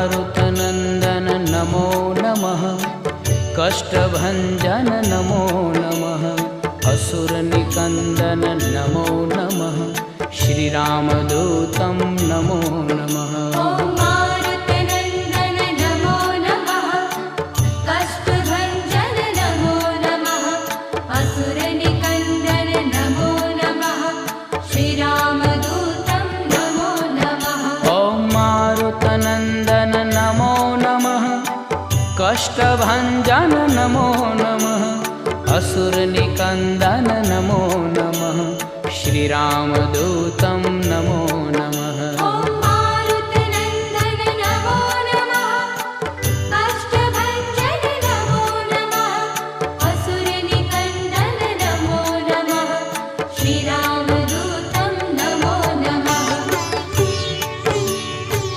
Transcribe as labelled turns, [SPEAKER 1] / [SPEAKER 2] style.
[SPEAKER 1] मारुतनन्दन नमो नमः। कष्टभञ्जन नमो नमः। असुरनिकन्दन नमो नमः। श्रीरामदूतं नमो नमः। कष्टभञ्जन नमो नमः। असुरनिकन्दन नमो नमः। श्रीरामदूतं नमो